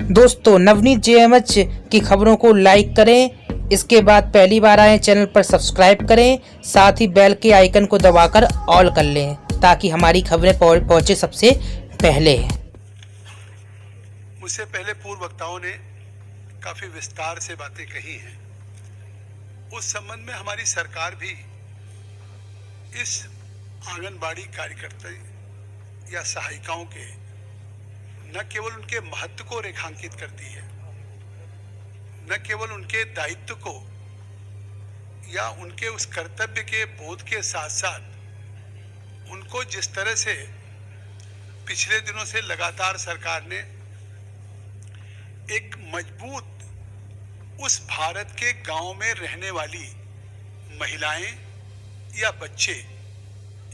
दोस्तों नवनीत जेएमएच की खबरों को लाइक करें। इसके बाद पहली बार आए चैनल पर सब्सक्राइब करें, साथ ही बेल के आइकन को दबाकर ऑल कर लें ताकि हमारी खबरें पहुंचे सबसे पहले। मुझसे पहले पूर्व वक्ताओं ने काफी विस्तार से बातें कही हैं। उस संबंध में हमारी सरकार भी इस आंगनबाड़ी कार्यकर्ता या सहायिकाओं के न केवल उनके महत्व को रेखांकित करती है, न केवल उनके दायित्व को या उनके उस कर्तव्य के बोध के साथ साथ उनको जिस तरह से पिछले दिनों से लगातार सरकार ने एक मजबूत उस भारत के गांव में रहने वाली महिलाएं या बच्चे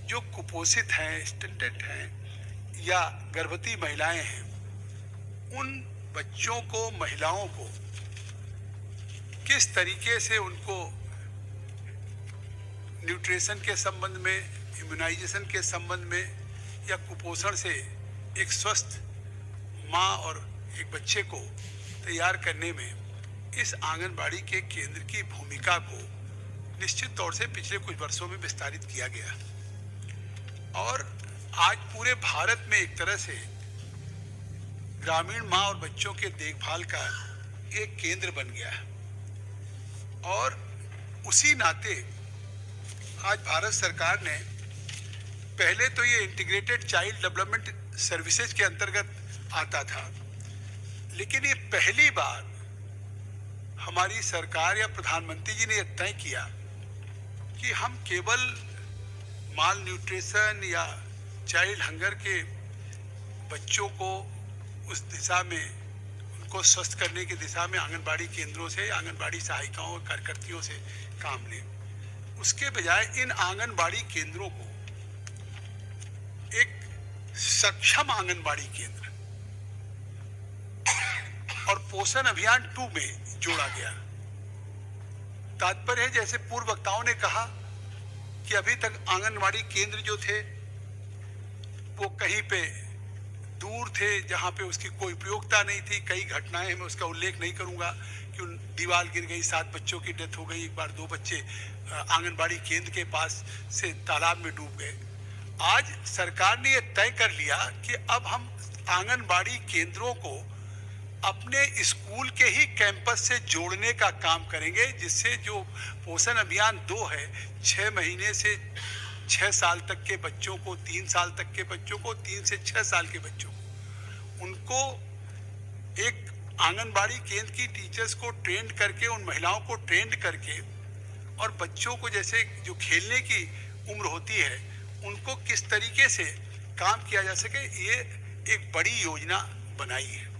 जो कुपोषित हैं, स्टंटेड हैं या गर्भवती महिलाएं हैं, उन बच्चों को, महिलाओं को किस तरीके से उनको न्यूट्रिशन के संबंध में, इम्यूनाइजेशन के संबंध में या कुपोषण से एक स्वस्थ माँ और एक बच्चे को तैयार करने में इस आंगनबाड़ी के केंद्र की भूमिका को निश्चित तौर से पिछले कुछ वर्षों में विस्तारित किया गया और आज पूरे भारत में एक तरह से ग्रामीण माँ और बच्चों के देखभाल का एक केंद्र बन गया है। और उसी नाते आज भारत सरकार ने पहले तो ये इंटीग्रेटेड चाइल्ड डेवलपमेंट सर्विसेज के अंतर्गत आता था, लेकिन ये पहली बार हमारी सरकार या प्रधानमंत्री जी ने यह तय किया कि हम केवल माल न्यूट्रिशन या चाइल्ड हंगर के बच्चों को उस दिशा में, उनको स्वस्थ करने की दिशा में आंगनबाड़ी केंद्रों से, आंगनबाड़ी सहायिकाओं और कार्यकर्तियों से काम लें। उसके बजाय इन आंगनबाड़ी केंद्रों को एक सक्षम आंगनबाड़ी केंद्र और पोषण अभियान 2 में जोड़ा गया। तात्पर्य है, जैसे पूर्व वक्ताओं ने कहा कि अभी तक आंगनबाड़ी केंद्र जो थे वो कहीं पे दूर थे, जहां पे उसकी कोई उपयोगिता नहीं थी। कई घटनाएं हैं, मैं उसका उल्लेख नहीं करूंगा कि दीवार गिर गई, 7 बच्चों की डेथ हो गई, एक बार 2 बच्चे आंगनबाड़ी केंद्र के पास से तालाब में डूब गए। आज सरकार ने यह तय कर लिया कि अब हम आंगनबाड़ी केंद्रों को अपने स्कूल के ही कैंपस से जोड़ने का काम करेंगे, जिससे जो पोषण अभियान 2 है, 6 महीने से 6 साल तक के बच्चों को, 3 साल तक के बच्चों को, 3 से 6 साल के बच्चों को, उनको एक आंगनबाड़ी केंद्र की टीचर्स को ट्रेन करके, उन महिलाओं को ट्रेंड करके और बच्चों को जैसे जो खेलने की उम्र होती है उनको किस तरीके से काम किया जा सके, ये एक बड़ी योजना बनाई है।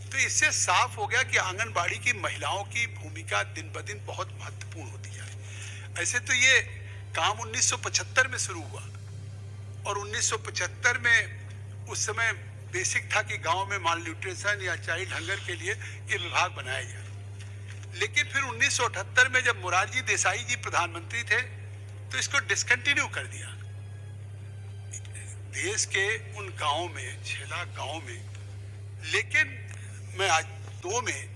तो इससे साफ हो गया कि आंगनबाड़ी की महिलाओं की भूमिका दिन ब दिन बहुत महत्वपूर्ण होती जा रही है। ऐसे तो ये काम 1975 में शुरू हुआ और 1975 में उस समय बेसिक था कि गांव में माल न्यूट्रिशन या चाइल्ड हंगर के लिए ये विभाग बनाया जाए। लेकिन फिर 1978 में जब मोरारजी देसाई जी प्रधानमंत्री थे तो इसको डिसकंटिन्यू कर दिया। देश के उन गांवों में, 6 लाख गांवों में, लेकिन मैं आज 2 में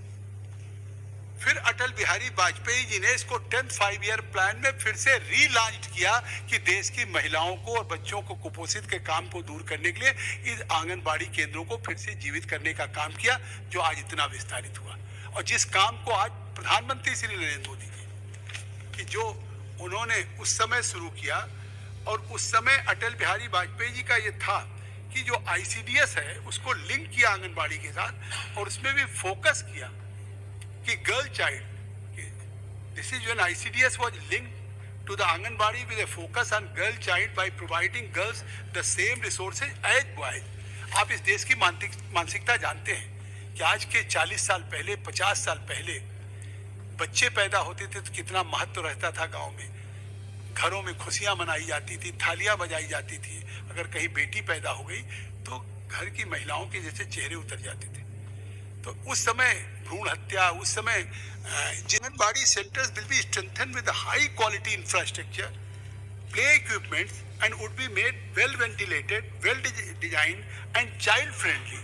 फिर अटल बिहारी वाजपेयी जी ने इसको 10th 5-year प्लान में फिर से रीलॉन्च किया कि देश की महिलाओं को और बच्चों को कुपोषित के काम को दूर करने के लिए इस आंगनबाड़ी केंद्रों को फिर से जीवित करने का काम किया, जो आज इतना विस्तारित हुआ। और जिस काम को आज प्रधानमंत्री श्री नरेंद्र मोदी जी कि जो उन्होंने उस समय शुरू किया, और उस समय अटल बिहारी वाजपेयी जी का ये था कि जो ICDS है उसको लिंक किया आंगनबाड़ी के साथ और उसमें भी फोकस किया कि girl child, this is when ICDS was linked to the anganwadi with a focus on girl child by providing girls the same resources as boys. आप इस देश की मानसिकता जानते हैं कि आज के 40 साल पहले, 50 साल पहले बच्चे पैदा होते थे तो कितना महत्व रहता था गाँव में। घरों में खुशियां मनाई जाती थी, थालियां बजाई जाती थी। अगर कहीं बेटी पैदा हो गई तो घर की महिलाओं के जैसे चेहरे उतर जाते थे। तो उस समय भ्रूण हत्या, उस समय anganwadi centres will be strengthened with high quality infrastructure, play equipments and would be made well ventilated, well designed and child friendly.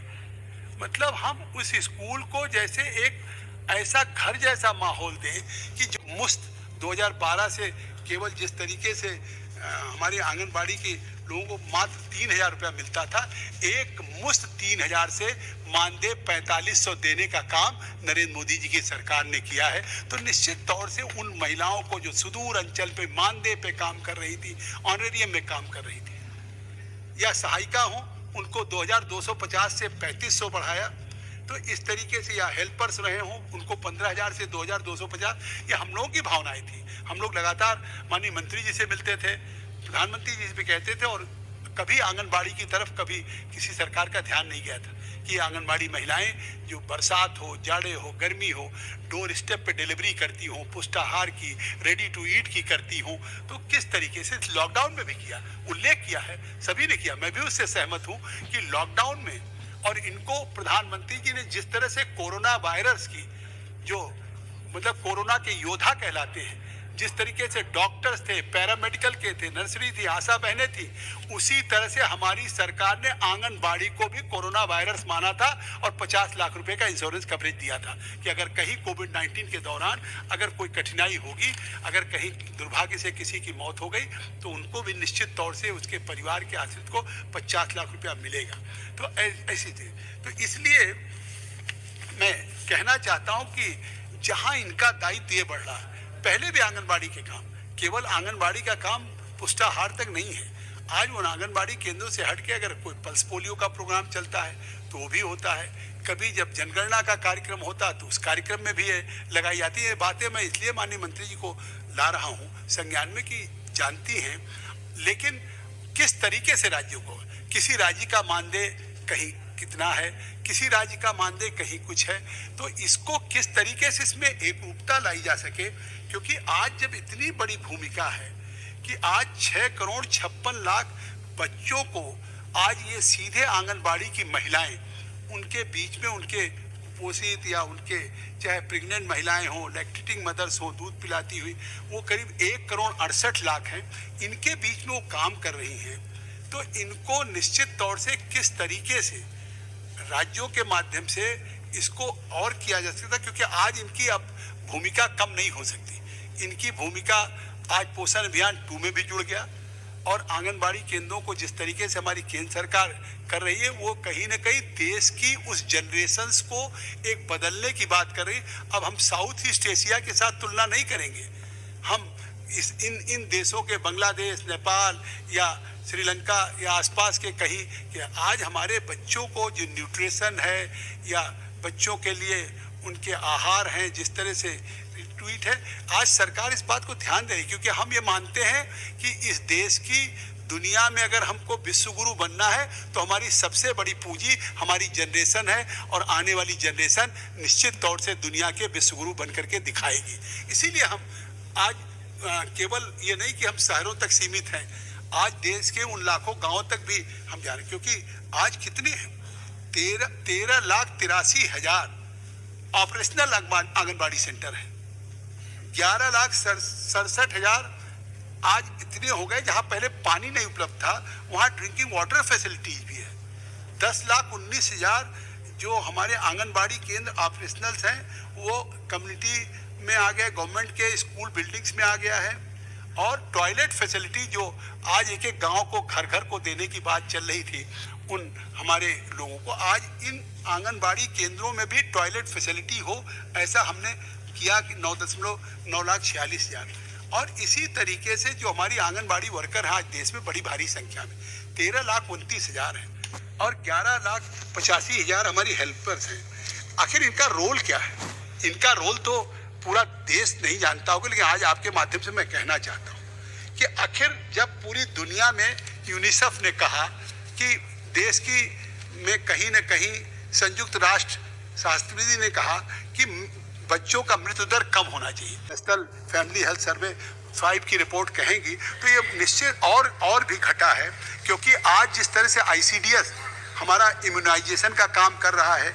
मतलब हम उस स्कूल को जैसे एक ऐसा घर जैसा माहौल दें कि जो मुफ्त 2012 से केवल जिस तरीके से हमारी आंगनबाड़ी के लोगों को मात्र 3,000 रुपया मिलता था, एक मुश्त 3,000 से मानदेय 4500 देने का काम नरेंद्र मोदी जी की सरकार ने किया है। तो निश्चित तौर से उन महिलाओं को जो सुदूर अंचल पे मानदेय पे काम कर रही थी, ऑनरेरियम में काम कर रही थी, या सहायिका हो, उनको 2250 से 3500 बढ़ाया। तो इस तरीके से, या हेल्पर्स रहे हों, उनको 15,000 से 2250, ये हम लोगों की भावनाएं थी। हम लोग लगातार माननीय मंत्री जी से मिलते थे, प्रधानमंत्री जी से कहते थे, और कभी आंगनबाड़ी की तरफ कभी किसी सरकार का ध्यान नहीं गया था कि आंगनबाड़ी महिलाएं जो बरसात हो, जाड़े हो, गर्मी हो, डोर स्टेप पे डिलीवरी करती हों, पुष्टाहार की, रेडी टू ईट की करती हों। तो किस तरीके से लॉकडाउन में भी किया, उल्लेख किया है, सभी ने किया, मैं भी उससे सहमत हूँ कि लॉकडाउन में, और इनको प्रधानमंत्री जी ने जिस तरह से कोरोना वायरस की, जो मतलब कोरोना के योद्धा कहलाते हैं, जिस तरीके से डॉक्टर्स थे, पैरामेडिकल के थे, नर्सरी थी, आशा बहनें थी, उसी तरह से हमारी सरकार ने आंगनबाड़ी को भी कोरोना वायरस माना था और 50 लाख रुपए का इंश्योरेंस कवरेज दिया था कि अगर कहीं कोविड-19 के दौरान अगर कोई कठिनाई होगी, अगर कहीं दुर्भाग्य से किसी की मौत हो गई, तो उनको भी निश्चित तौर से उसके परिवार के आश्रित को 50 लाख रुपया मिलेगा। तो ऐसी थी। तो इसलिए मैं कहना चाहता हूँ कि जहाँ इनका दायित्व ये बढ़ रहा है, पहले भी आंगनबाड़ी के काम, केवल आंगनबाड़ी का काम पुष्टाहार तक नहीं है, आज उन आंगनबाड़ी केंद्रों से हट के अगर कोई पल्स पोलियो का प्रोग्राम चलता है तो वो भी होता है, कभी जब जनगणना का कार्यक्रम होता है तो उस कार्यक्रम में भी लगाई जाती है। बातें मैं इसलिए माननीय मंत्री जी को ला रहा हूँ संज्ञान में कि जानती हैं, लेकिन किस तरीके से राज्यों को, किसी राज्य का मानदेय कहीं कितना है, किसी राज्य का मानदेय कहीं कुछ है, तो इसको किस तरीके से इसमें एकरूपता लाई जा सके, क्योंकि आज जब इतनी बड़ी भूमिका है कि आज 6,56,00,000 बच्चों को आज ये सीधे आंगनबाड़ी की महिलाएं, उनके बीच में उनके कुपोषित या उनके चाहे प्रेग्नेंट महिलाएं हों, लैक्टेटिंग मदर्स हों, दूध पिलाती हुई, वो करीब 1,68,00,000 हैं, इनके बीच में वो काम कर रही हैं। तो इनको निश्चित तौर से किस तरीके से राज्यों के माध्यम से इसको और किया जा सकता, क्योंकि आज इनकी अब भूमिका कम नहीं हो सकती। इनकी भूमिका आज पोषण अभियान 2 में भी जुड़ गया, और आंगनबाड़ी केंद्रों को जिस तरीके से हमारी केंद्र सरकार कर रही है, वो कहीं ना कहीं देश की उस जनरेशन्स को एक बदलने की बात कर रही है। अब हम साउथ ईस्ट एशिया के साथ तुलना नहीं करेंगे, हम इन देशों के, बांग्लादेश, नेपाल या श्रीलंका या आसपास के कहीं, कि आज हमारे बच्चों को जो न्यूट्रिशन है या बच्चों के लिए उनके आहार हैं, जिस तरह से ट्वीट है, आज सरकार इस बात को ध्यान दे रही, क्योंकि हम ये मानते हैं कि इस देश की दुनिया में अगर हमको विश्व गुरु बनना है तो हमारी सबसे बड़ी पूंजी हमारी जनरेशन है, और आने वाली जनरेशन निश्चित तौर से दुनिया के विश्व गुरु बन करके दिखाएगी। इसीलिए हम आज केवल ये नहीं कि हम शहरों तक सीमित हैं, आज देश के उन लाखों गांवों तक भी हम जा रहे हैं, क्योंकि आज कितने हैं, 13,83,000 ऑपरेशनल आंगनबाड़ी सेंटर है, 11,67,000 आज इतने हो गए जहां पहले पानी नहीं उपलब्ध था, वहां ड्रिंकिंग वाटर फैसिलिटीज भी है। 10,19,000 जो हमारे आंगनबाड़ी केंद्र ऑपरेशनल्स हैं, वो कम्युनिटी में आ गया, गवर्नमेंट के स्कूल बिल्डिंग्स में आ गया है, और टॉयलेट फैसिलिटी जो आज एक एक गांव को घर घर को देने की बात चल रही थी, उन हमारे लोगों को आज इन आंगनबाड़ी केंद्रों में भी टॉयलेट फैसिलिटी हो, ऐसा हमने किया कि 9,46,000। और इसी तरीके से जो हमारी आंगनबाड़ी वर्कर है आज देश में बड़ी भारी संख्या में 13,29,000 है, और 11,85,000 हमारी हेल्पर्स हैं। आखिर इनका रोल क्या है? इनका रोल तो पूरा देश नहीं जानता होगा, लेकिन आज आपके माध्यम से मैं कहना चाहता हूँ कि आखिर जब पूरी दुनिया में यूनिसेफ ने कहा कि देश की में कहीं न कहीं संयुक्त राष्ट्र शास्त्रविधि ने कहा कि बच्चों का मृत्यु दर कम होना चाहिए, नेशनल फैमिली हेल्थ सर्वे 5 की रिपोर्ट कहेंगी, तो ये निश्चित और भी घटा है, क्योंकि आज जिस तरह से ICDS हमारा इम्यूनाइजेशन का काम कर रहा है,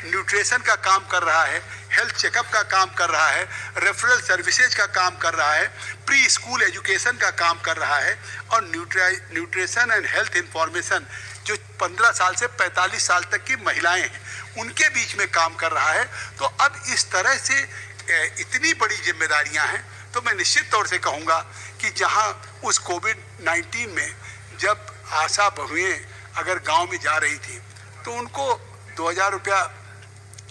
न्यूट्रिशन का काम कर रहा है, हेल्थ चेकअप का काम कर रहा है, रेफरल सर्विसेज का काम कर रहा है, प्री स्कूल एजुकेशन का काम कर रहा है, और न्यूट्रिशन एंड हेल्थ इंफॉर्मेशन जो 15 साल से 45 साल तक की महिलाएं हैं उनके बीच में काम कर रहा है। तो अब इस तरह से इतनी बड़ी जिम्मेदारियां हैं, तो मैं निश्चित तौर से कहूँगा कि जहां उस कोविड-19 में जब आशा बहुएं अगर गांव में जा रही थी तो उनको 2000 रुपया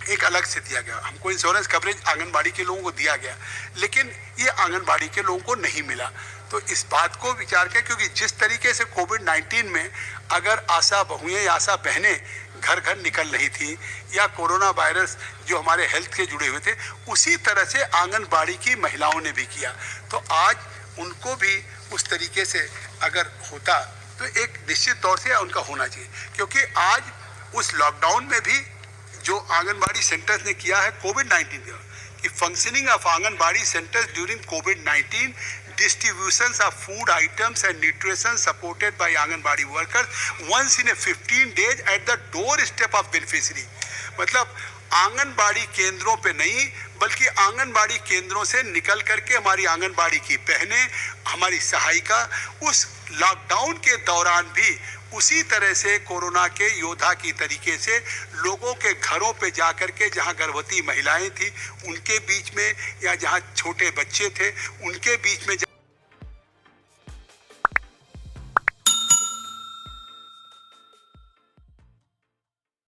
एक अलग से दिया गया, हमको इंश्योरेंस कवरेज आंगनबाड़ी के लोगों को दिया गया, लेकिन ये आंगनबाड़ी के लोगों को नहीं मिला। तो इस बात को विचार किया, क्योंकि जिस तरीके से कोविड-19 में अगर आशा बहुएं या आशा बहनें घर घर निकल रही थी, या कोरोना वायरस जो हमारे हेल्थ के जुड़े हुए थे, उसी तरह से आंगनबाड़ी की महिलाओं ने भी किया। तो आज उनको भी उस तरीके से अगर होता तो एक निश्चित तौर से उनका होना चाहिए, क्योंकि आज उस लॉकडाउन में भी जो आंगनबाड़ी सेंटर्स ने किया है कोविड-19 का, कि functioning of anganwadi centres during covid, distributions of food items and nutrition supported by anganwadi workers once in a 15 days at the doorstep of beneficiary। मतलब आंगनबाड़ी केंद्रों पे नहीं, बल्कि आंगनबाड़ी केंद्रों से निकल करके हमारी आंगनबाड़ी की बहनें, हमारी सहायिका उस लॉकडाउन के दौरान भी उसी तरह से कोरोना के योद्धा की तरीके से लोगों के घरों पे जाकर के, जहां गर्भवती महिलाएं थी उनके बीच में, या जहां छोटे बच्चे थे उनके बीच में